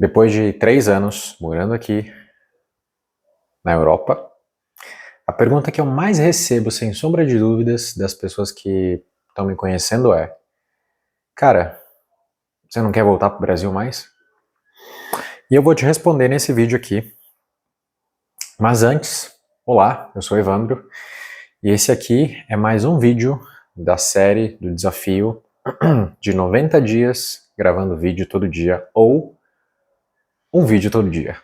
Depois de 3 anos morando aqui na Europa, a pergunta que eu mais recebo, sem sombra de dúvidas, das pessoas que estão me conhecendo é: cara, você não quer voltar pro Brasil mais? E eu vou te responder nesse vídeo aqui. Mas antes, olá, eu sou Evandro e esse aqui é mais um vídeo da série do desafio de 90 dias gravando vídeo todo dia ou um vídeo todo dia.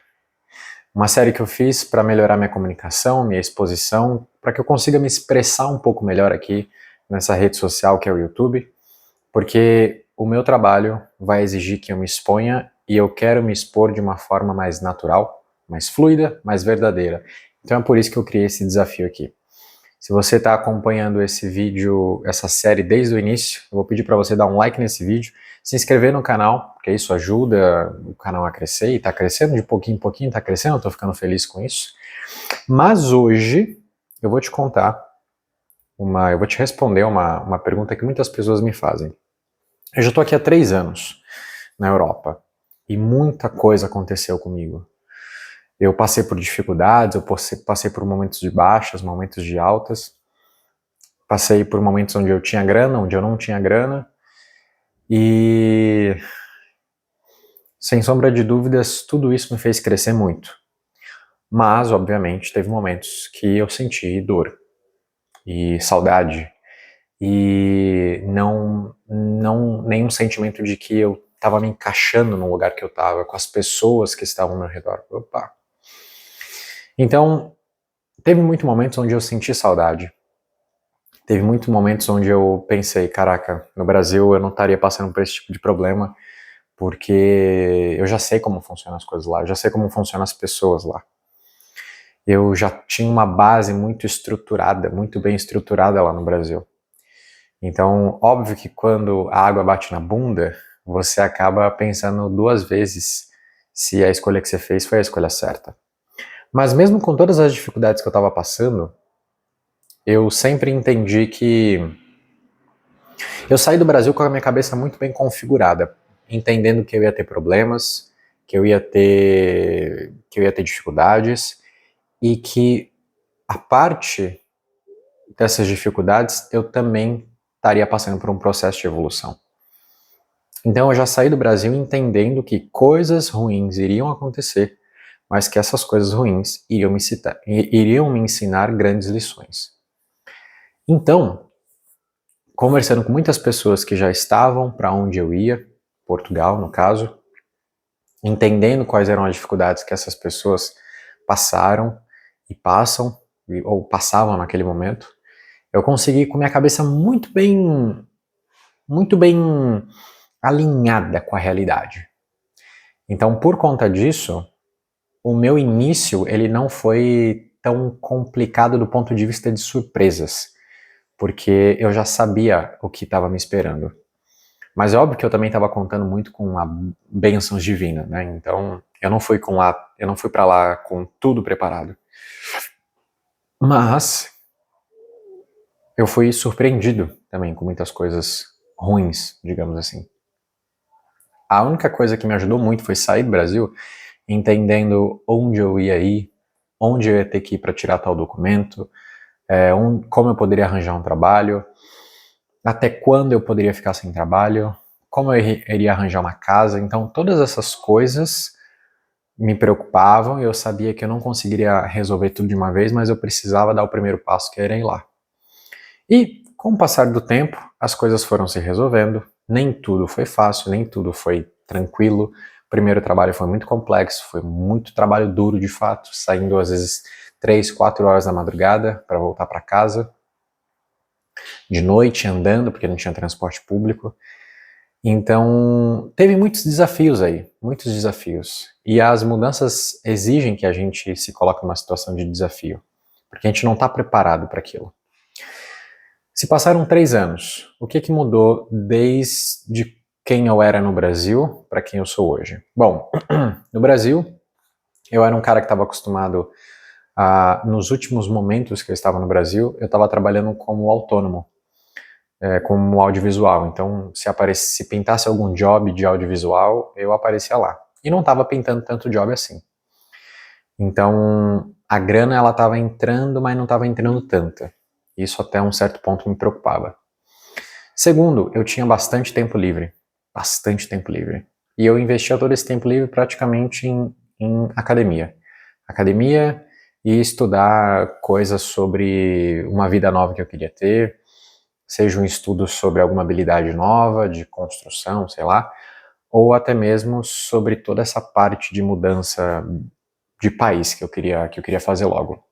Uma série que eu fiz para melhorar minha comunicação, minha exposição, para que eu consiga me expressar um pouco melhor aqui nessa rede social que é o YouTube, porque o meu trabalho vai exigir que eu me exponha e eu quero me expor de uma forma mais natural, mais fluida, mais verdadeira. Então é por isso que eu criei esse desafio aqui. Se você está acompanhando esse vídeo, essa série desde o início, eu vou pedir para você dar um like nesse vídeo, se inscrever no canal, porque isso ajuda o canal a crescer, e está crescendo de pouquinho em pouquinho, está crescendo, eu estou ficando feliz com isso. Mas hoje eu vou te contar, eu vou te responder uma pergunta que muitas pessoas me fazem. Eu já estou aqui há 3 anos na Europa e muita coisa aconteceu comigo. Eu passei por dificuldades, eu passei por momentos de baixas, momentos de altas, passei por momentos onde eu tinha grana, onde eu não tinha grana, e sem sombra de dúvidas, tudo isso me fez crescer muito. Mas, obviamente, teve momentos que eu senti dor e saudade e nenhum sentimento de que eu estava me encaixando no lugar que eu estava, com as pessoas que estavam ao meu redor. Opa! Então, teve muitos momentos onde eu senti saudade. Teve muitos momentos onde eu pensei, caraca, no Brasil eu não estaria passando por esse tipo de problema, porque eu já sei como funcionam as coisas lá, eu já sei como funcionam as pessoas lá. Eu já tinha uma base muito estruturada, muito bem estruturada lá no Brasil. Então, óbvio que quando a água bate na bunda, você acaba pensando 2 vezes se a escolha que você fez foi a escolha certa. Mas mesmo com todas as dificuldades que eu estava passando, eu sempre entendi que eu saí do Brasil com a minha cabeça muito bem configurada, entendendo que eu ia ter problemas, que eu ia ter dificuldades e que a parte dessas dificuldades eu também estaria passando por um processo de evolução. Então eu já saí do Brasil entendendo que coisas ruins iriam acontecer, mas que essas coisas ruins iriam me ensinar grandes lições. Então, conversando com muitas pessoas que já estavam para onde eu ia, Portugal no caso, entendendo quais eram as dificuldades que essas pessoas passaram e passam, ou passavam naquele momento, eu consegui com minha cabeça muito bem alinhada com a realidade. Então, por conta disso, o meu início ele não foi tão complicado do ponto de vista de surpresas, porque eu já sabia o que estava me esperando. Mas é óbvio que eu também estava contando muito com a bênçãos divinas, né? Então, eu não fui para lá com tudo preparado. Mas eu fui surpreendido também com muitas coisas ruins, digamos assim. A única coisa que me ajudou muito foi sair do Brasil, entendendo onde eu ia ir, onde eu ia ter que ir para tirar tal documento, como eu poderia arranjar um trabalho, até quando eu poderia ficar sem trabalho, como eu iria arranjar uma casa. Então todas essas coisas me preocupavam e eu sabia que eu não conseguiria resolver tudo de uma vez, mas eu precisava dar o primeiro passo, que era ir lá. E com o passar do tempo, as coisas foram se resolvendo, nem tudo foi fácil, nem tudo foi tranquilo. O primeiro trabalho foi muito complexo, foi muito trabalho duro de fato, saindo às vezes 3, 4 horas da madrugada para voltar para casa, de noite andando, porque não tinha transporte público. Então, teve muitos desafios aí, muitos desafios. E as mudanças exigem que a gente se coloque numa situação de desafio, porque a gente não está preparado para aquilo. Se passaram 3 anos, o que mudou desde quem eu era no Brasil para quem eu sou hoje? Bom, no Brasil, eu era um cara que estava acostumado nos últimos momentos que eu estava no Brasil, eu estava trabalhando como autônomo, como audiovisual. Então, se pintasse algum job de audiovisual, eu aparecia lá. e não estava pintando tanto job assim. Então, a grana ela estava entrando, mas não estava entrando tanta. Isso até um certo ponto me preocupava. Segundo, eu tinha bastante tempo livre. Bastante tempo livre. E eu investia todo esse tempo livre praticamente em academia. Academia e estudar coisas sobre uma vida nova que eu queria ter, seja um estudo sobre alguma habilidade nova, de construção, sei lá, ou até mesmo sobre toda essa parte de mudança de país que eu queria fazer logo.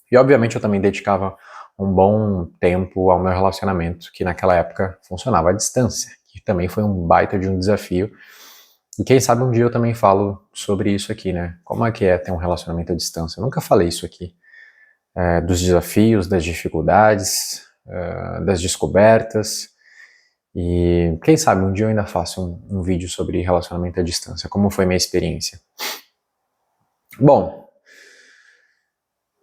E obviamente eu também dedicava um bom tempo ao meu relacionamento, que naquela época funcionava à distância, que também foi um baita de um desafio. E quem sabe um dia eu também falo sobre isso aqui, né? Como é que é ter um relacionamento à distância? Eu nunca falei isso aqui. Dos desafios, das dificuldades, das descobertas. E quem sabe um dia eu ainda faço um vídeo sobre relacionamento à distância, como foi minha experiência. Bom,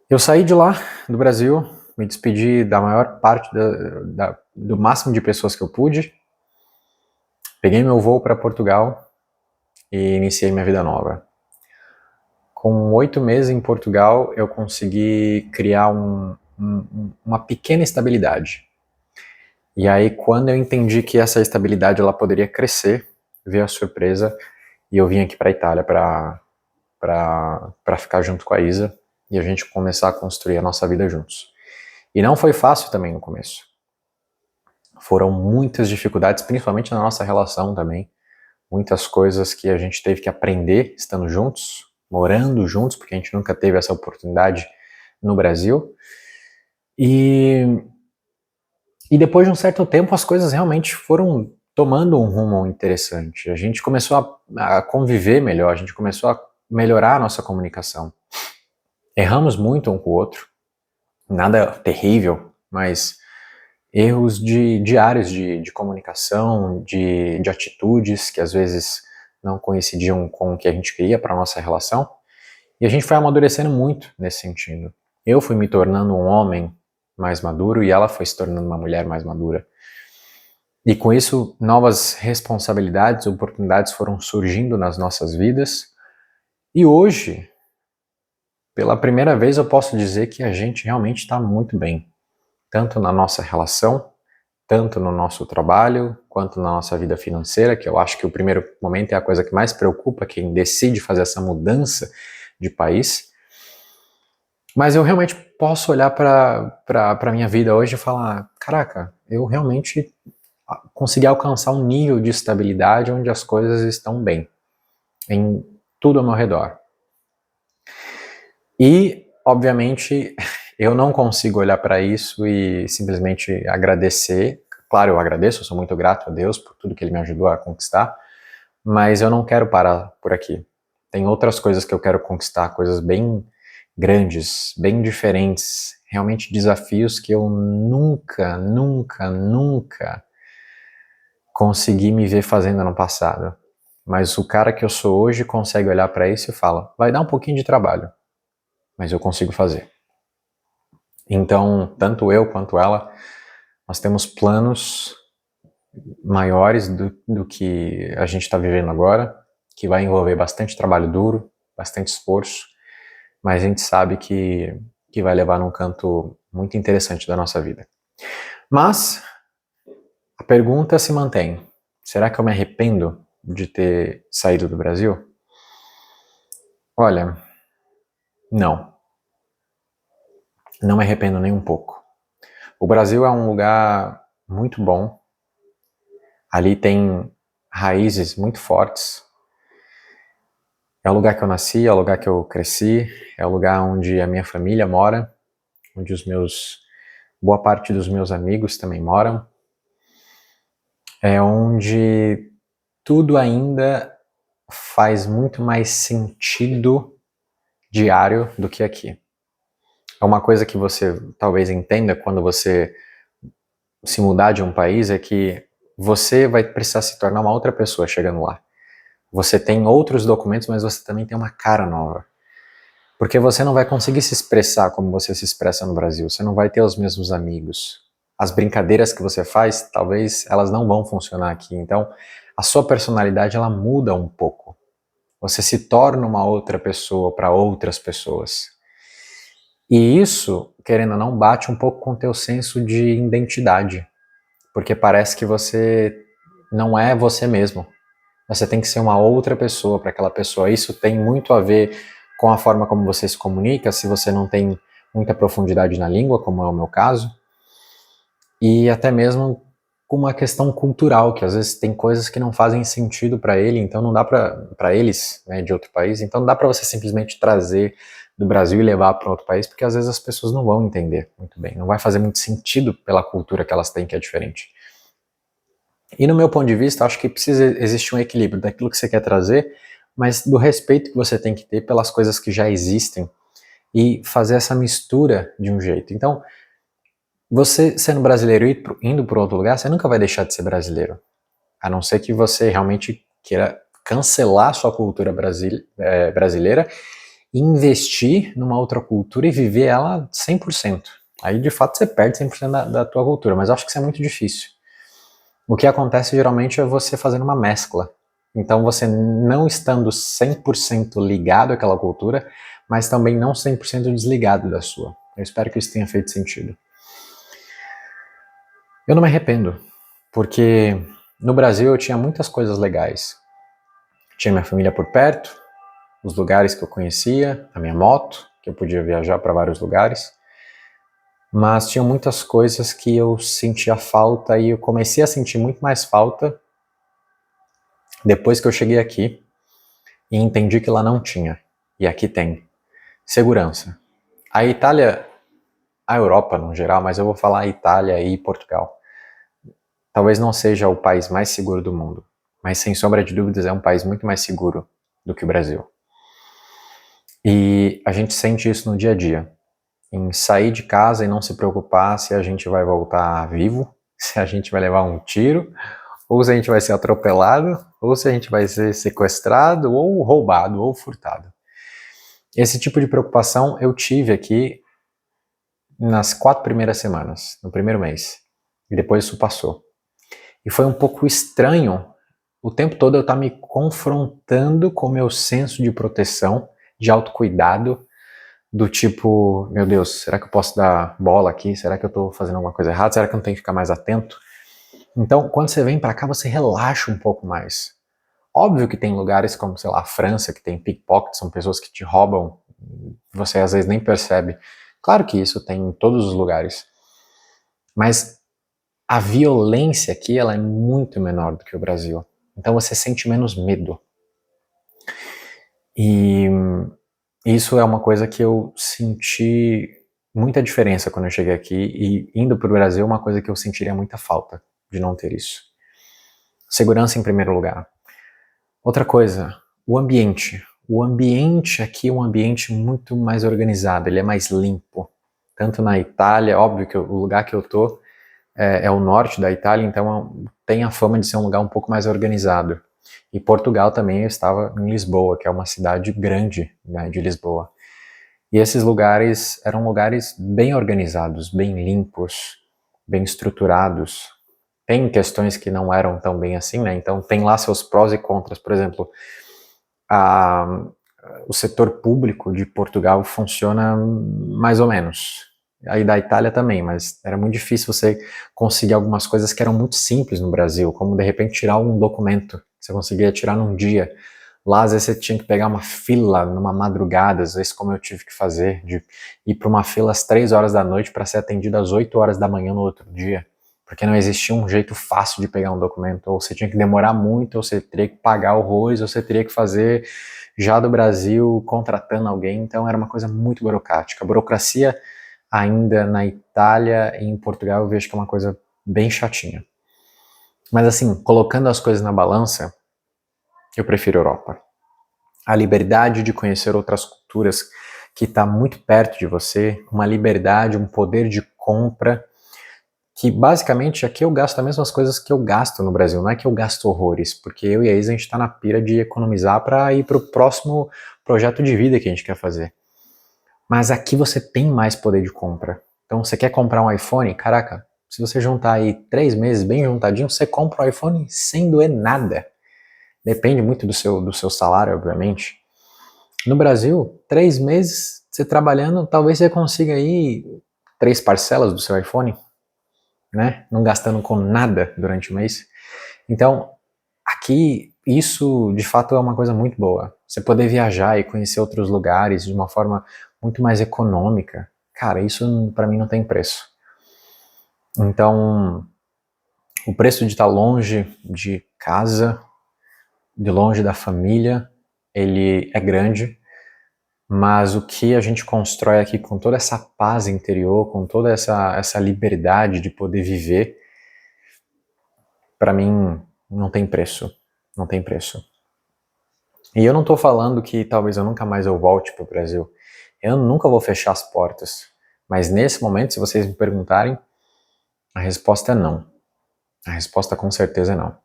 eu saí de lá, do Brasil, me despedi da maior parte do máximo de pessoas que eu pude, peguei meu voo para Portugal e iniciei minha vida nova. Com 8 meses em Portugal, eu consegui criar uma pequena estabilidade. E aí, quando eu entendi que essa estabilidade ela poderia crescer, veio a surpresa e eu vim aqui para a Itália para ficar junto com a Isa e a gente começar a construir a nossa vida juntos. E não foi fácil também no começo. Foram muitas dificuldades, principalmente na nossa relação também. Muitas coisas que a gente teve que aprender estando juntos, morando juntos, porque a gente nunca teve essa oportunidade no Brasil. E depois de um certo tempo as coisas realmente foram tomando um rumo interessante. A gente começou a conviver melhor, a gente começou a melhorar a nossa comunicação. Erramos muito um com o outro, nada terrível, mas erros diários de comunicação, de atitudes que às vezes não coincidiam com o que a gente queria para a nossa relação. E a gente foi amadurecendo muito nesse sentido. Eu fui me tornando um homem mais maduro e ela foi se tornando uma mulher mais madura. E com isso, novas responsabilidades, oportunidades foram surgindo nas nossas vidas. E hoje, pela primeira vez, eu posso dizer que a gente realmente está muito bem. Tanto na nossa relação, tanto no nosso trabalho, quanto na nossa vida financeira, que eu acho que o primeiro momento é a coisa que mais preocupa quem decide fazer essa mudança de país. Mas eu realmente posso olhar para a minha vida hoje e falar, caraca, eu realmente consegui alcançar um nível de estabilidade onde as coisas estão bem, em tudo ao meu redor. E, obviamente, eu não consigo olhar para isso e simplesmente agradecer. Claro, eu agradeço, eu sou muito grato a Deus por tudo que Ele me ajudou a conquistar, mas eu não quero parar por aqui. Tem outras coisas que eu quero conquistar, coisas bem grandes, bem diferentes, realmente desafios que eu nunca consegui me ver fazendo no passado. Mas o cara que eu sou hoje consegue olhar para isso e fala, vai dar um pouquinho de trabalho, mas eu consigo fazer. Então, tanto eu quanto ela, nós temos planos maiores do que a gente está vivendo agora, que vai envolver bastante trabalho duro, bastante esforço, mas a gente sabe que vai levar num canto muito interessante da nossa vida. Mas a pergunta se mantém. Será que eu me arrependo de ter saído do Brasil? Olha, não. Não me arrependo nem um pouco. O Brasil é um lugar muito bom. Ali tem raízes muito fortes. É o lugar que eu nasci, é o lugar que eu cresci, é o lugar onde a minha família mora, onde boa parte dos meus amigos também moram. É onde tudo ainda faz muito mais sentido diário do que aqui. É uma coisa que você talvez entenda quando você se mudar de um país, é que você vai precisar se tornar uma outra pessoa chegando lá. Você tem outros documentos, mas você também tem uma cara nova. Porque você não vai conseguir se expressar como você se expressa no Brasil. Você não vai ter os mesmos amigos. As brincadeiras que você faz, talvez elas não vão funcionar aqui. Então, a sua personalidade ela muda um pouco. Você se torna uma outra pessoa para outras pessoas. E isso, querendo ou não, bate um pouco com o teu senso de identidade, porque parece que você não é você mesmo. Você tem que ser uma outra pessoa para aquela pessoa. Isso tem muito a ver com a forma como você se comunica, se você não tem muita profundidade na língua, como é o meu caso, e até mesmo com uma questão cultural, que às vezes tem coisas que não fazem sentido para ele, então não dá para eles, né, de outro país, então não dá para você simplesmente trazer do Brasil e levar para outro país, porque às vezes as pessoas não vão entender muito bem, não vai fazer muito sentido pela cultura que elas têm, que é diferente. E no meu ponto de vista, acho que precisa existir um equilíbrio daquilo que você quer trazer, mas do respeito que você tem que ter pelas coisas que já existem e fazer essa mistura de um jeito. Então, você sendo brasileiro e indo para outro lugar, você nunca vai deixar de ser brasileiro. A não ser que você realmente queira cancelar sua cultura brasileira e investir numa outra cultura e viver ela 100%. Aí, de fato, você perde 100% da tua cultura, mas acho que isso é muito difícil. O que acontece geralmente é você fazendo uma mescla. Então, você não estando 100% ligado àquela cultura, mas também não 100% desligado da sua. Eu espero que isso tenha feito sentido. Eu não me arrependo, porque no Brasil eu tinha muitas coisas legais. Tinha minha família por perto, os lugares que eu conhecia, a minha moto, que eu podia viajar para vários lugares, mas tinha muitas coisas que eu sentia falta e eu comecei a sentir muito mais falta depois que eu cheguei aqui e entendi que lá não tinha, e aqui tem. Segurança. A Itália, a Europa no geral, mas eu vou falar Itália e Portugal. Talvez não seja o país mais seguro do mundo, mas sem sombra de dúvidas é um país muito mais seguro do que o Brasil. E a gente sente isso no dia a dia, em sair de casa e não se preocupar se a gente vai voltar vivo, se a gente vai levar um tiro, ou se a gente vai ser atropelado, ou se a gente vai ser sequestrado, ou roubado, ou furtado. Esse tipo de preocupação eu tive aqui nas 4 primeiras semanas, no primeiro mês, e depois isso passou. E foi um pouco estranho o tempo todo eu estar me confrontando com o meu senso de proteção, de autocuidado, do tipo, meu Deus, será que eu posso dar bola aqui? Será que eu estou fazendo alguma coisa errada? Será que eu não tenho que ficar mais atento? Então, quando você vem para cá, você relaxa um pouco mais. Óbvio que tem lugares como, sei lá, a França, que tem pickpockets, são pessoas que te roubam, você às vezes nem percebe. Claro que isso tem em todos os lugares. Mas a violência aqui, ela é muito menor do que o Brasil. Então você sente menos medo. E isso é uma coisa que eu senti muita diferença quando eu cheguei aqui, e indo para o Brasil, uma coisa que eu sentiria muita falta de não ter isso. Segurança em primeiro lugar. Outra coisa, o ambiente. O ambiente aqui é um ambiente muito mais organizado, ele é mais limpo. Tanto na Itália, óbvio que o lugar que eu tô é o norte da Itália, então tem a fama de ser um lugar um pouco mais organizado. E Portugal também, eu estava em Lisboa, que é uma cidade grande, né, de Lisboa. E esses lugares eram lugares bem organizados, bem limpos, bem estruturados. Tem questões que não eram tão bem assim, né? Então tem lá seus prós e contras. Por exemplo, o setor público de Portugal funciona mais ou menos. Aí da Itália também, mas era muito difícil você conseguir algumas coisas que eram muito simples no Brasil, como de repente tirar um documento, você conseguia tirar num dia. Lá às vezes você tinha que pegar uma fila numa madrugada, às vezes como eu tive que fazer, de ir para uma fila às 3 horas da noite para ser atendido às 8 horas da manhã no outro dia, porque não existia um jeito fácil de pegar um documento, ou você tinha que demorar muito, ou você teria que pagar horrores, ou você teria que fazer já do Brasil contratando alguém, então era uma coisa muito burocrática. A burocracia ainda na Itália e em Portugal eu vejo que é uma coisa bem chatinha. Mas assim, colocando as coisas na balança, eu prefiro a Europa. A liberdade de conhecer outras culturas que está muito perto de você, uma liberdade, um poder de compra, que basicamente aqui eu gasto as mesmas coisas que eu gasto no Brasil, não é que eu gasto horrores, porque eu e a Isa a gente está na pira de economizar para ir para o próximo projeto de vida que a gente quer fazer. Mas aqui você tem mais poder de compra. Então você quer comprar um iPhone? Caraca, se você juntar aí 3 meses bem juntadinho, você compra um iPhone sem doer nada. depende muito do seu salário, obviamente. No Brasil, 3 meses você trabalhando, talvez você consiga aí 3 parcelas do seu iPhone, né? Não gastando com nada durante o mês. Então, aqui, isso de fato é uma coisa muito boa. Você poder viajar e conhecer outros lugares de uma forma muito mais econômica, cara, isso pra mim não tem preço. Então, o preço de estar longe de casa, de longe da família, ele é grande, mas o que a gente constrói aqui com toda essa paz interior, com toda essa liberdade de poder viver, pra mim não tem preço, não tem preço. E eu não tô falando que talvez eu nunca mais eu volte pro Brasil. Eu nunca vou fechar as portas. Mas nesse momento, se vocês me perguntarem, a resposta é não. A resposta com certeza é não.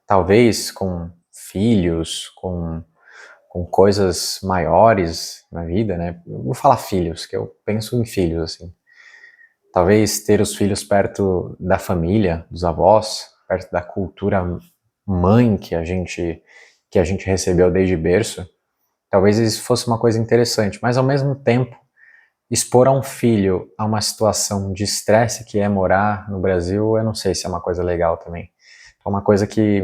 Talvez com filhos, com coisas maiores na vida, né? Eu vou falar filhos, que eu penso em filhos, assim. Talvez ter os filhos perto da família, dos avós, perto da cultura mãe que a gente recebeu desde berço, talvez isso fosse uma coisa interessante, mas ao mesmo tempo, expor a um filho a uma situação de estresse que é morar no Brasil, eu não sei se é uma coisa legal também. É uma coisa que,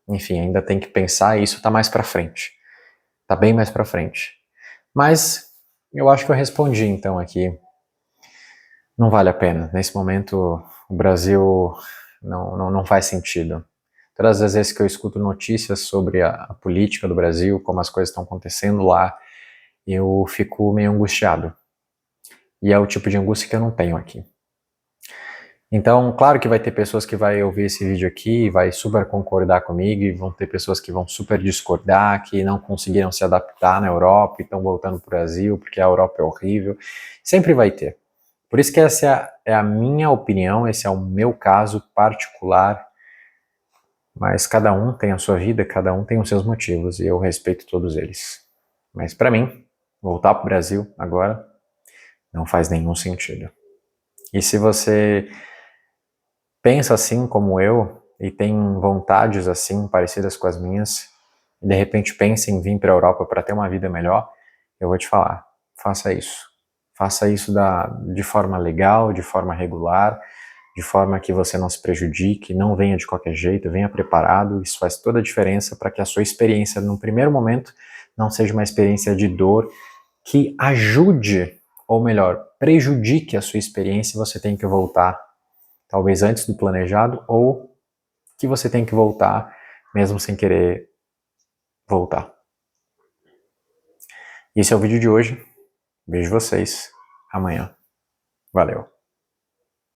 enfim, ainda tem que pensar e isso tá mais pra frente. Tá bem mais pra frente. Mas eu acho que eu respondi então aqui. Não vale a pena. Nesse momento, o Brasil não faz sentido. Todas as vezes que eu escuto notícias sobre a política do Brasil, como as coisas estão acontecendo lá, eu fico meio angustiado. E é o tipo de angústia que eu não tenho aqui. Então, claro que vai ter pessoas que vai ouvir esse vídeo aqui e vai super concordar comigo, e vão ter pessoas que vão super discordar, que não conseguiram se adaptar na Europa e estão voltando para o Brasil porque a Europa é horrível. Sempre vai ter. Por isso que essa é a minha opinião, esse é o meu caso particular, mas cada um tem a sua vida, cada um tem os seus motivos e eu respeito todos eles. Mas para mim, voltar para o Brasil agora não faz nenhum sentido. E se você pensa assim como eu e tem vontades assim parecidas com as minhas, e de repente pensa em vir para a Europa para ter uma vida melhor, eu vou te falar, faça isso. Faça isso de forma legal, de forma regular, de forma que você não se prejudique, não venha de qualquer jeito, venha preparado. Isso faz toda a diferença para que a sua experiência, no primeiro momento, não seja uma experiência de dor que ajude, ou melhor, prejudique a sua experiência e você tem que voltar, talvez antes do planejado, ou que você tem que voltar mesmo sem querer voltar. Esse é o vídeo de hoje. Vejo vocês amanhã. Valeu.